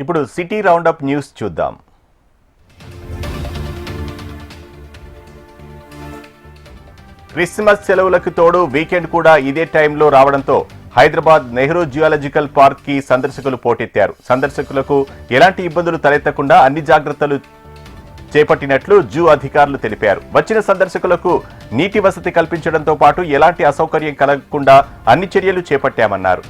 ఇప్పుడు city round up news చూద్దాం. Christmas సెలవులకు తోడు వీకెండ్ కూడా ఇదే టైంలో రావడంతో హైదరాబాద్ నెహ్రూ జియాలజికల్ పార్క్ కి సందర్శకులు పోటెత్తారు. సందర్శకులకు ఎలాంటి ఇబ్బందులు తలెత్తకుండా అన్ని జాగ్రత్తలు చేపట్టినట్లు జూ అధికారులు తెలిపారు. వచ్చిన సందర్శకులకు నీటి వసతి కల్పించడంతో పాటు ఎలాంటి అసౌకర్యం కలగకుండా అన్ని చర్యలు చేపట్టామన్నారు.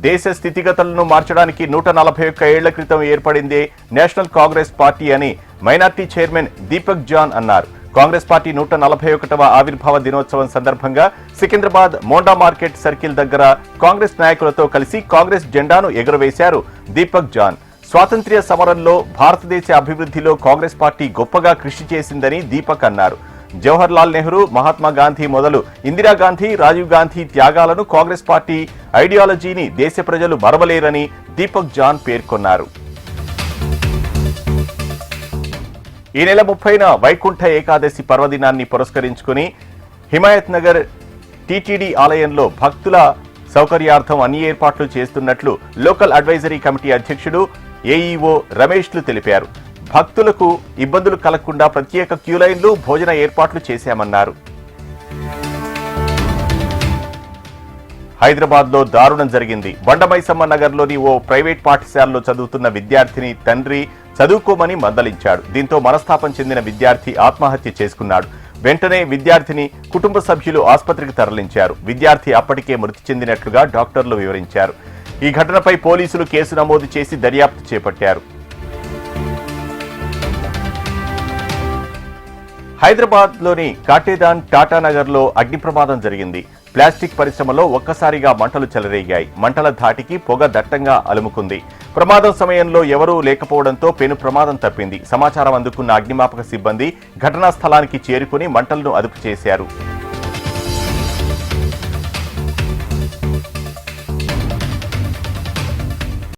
దేశ స్థితిగతులను మార్చడానికి 141 ఏళ్ల క్రితం ఏర్పడిందే నేషనల్ కాంగ్రెస్ పార్టీ అని మైనార్టీ చైర్మన్ దీపక్ జాన్ అన్నారు. కాంగ్రెస్ పార్టీ 141వ ఆవిర్భావ దినోత్సవం సందర్భంగా సికింద్రాబాద్ మోండా మార్కెట్ సర్కిల్ దగ్గర కాంగ్రెస్ నాయకులతో కలిసి కాంగ్రెస్ జెండాను ఎగురవేశారు దీపక్ జాన్. స్వాతంత్ర్య సమరంలో భారతదేశ అభివృద్ధిలో కాంగ్రెస్ పార్టీ గొప్పగా కృషి చేసిందని దీపక్ అన్నారు. జవహర్ లాల్ నెహ్రూ, మహాత్మా గాంధీ మొదలు ఇందిరాగాంధీ, రాజీవ్ గాంధీ త్యాగాలను, కాంగ్రెస్ పార్టీ ఐడియాలజీని దేశ ప్రజలు మరవలేరని దీపక్ జాన్ పేర్కొన్నారు. ఈ నెల 30న వైకుంఠ ఏకాదశి పర్వదినాన్ని పురస్కరించుకుని హిమాయత్ నగర్ టీటీడీ ఆలయంలో భక్తుల సౌకర్యార్థం అన్ని ఏర్పాట్లు చేస్తున్నట్లు లోకల్ అడ్వైజరీ కమిటీ అధ్యక్షుడు ఏఈఓ రమేష్లు తెలిపారు. భక్తులకు ఇబ్బందులు కలగకుండా ప్రత్యేక క్యూలైన్లు, భోజన ఏర్పాట్లు చేశామన్నారు. హైదరాబాద్లో దారుణం జరిగింది. బండమైసమ్మ నగర్లోని ఓ ప్రైవేట్ పాఠశాలలో చదువుతున్న విద్యార్థిని తండ్రి చదువుకోమని మందలించాడు. దీంతో మనస్తాపం చెందిన విద్యార్థి ఆత్మహత్య చేసుకున్నాడు. వెంటనే విద్యార్థిని కుటుంబ సభ్యులు ఆసుపత్రికి తరలించారు. విద్యార్థి అప్పటికే మృతి చెందినట్లుగా డాక్టర్లు వివరించారు. ఈ ఘటనపై పోలీసులు కేసు నమోదు చేసి దర్యాప్తు చేపట్టారు. హైదరాబాద్లోని కాటేదాన్ టాటానగర్లో అగ్ని ప్రమాదం జరిగింది. ప్లాస్టిక్ పరిశ్రమలో ఒక్కసారిగా మంటలు చెలరేగాయి. మంటల ధాటికి పొగ దట్టంగా అలుముకుంది. ప్రమాదం సమయంలో ఎవరూ లేకపోవడంతో పెను ప్రమాదం తప్పింది. సమాచారం అందుకున్న అగ్నిమాపక సిబ్బంది ఘటనా స్థలానికి చేరుకుని మంటలను అదుపు చేశారు.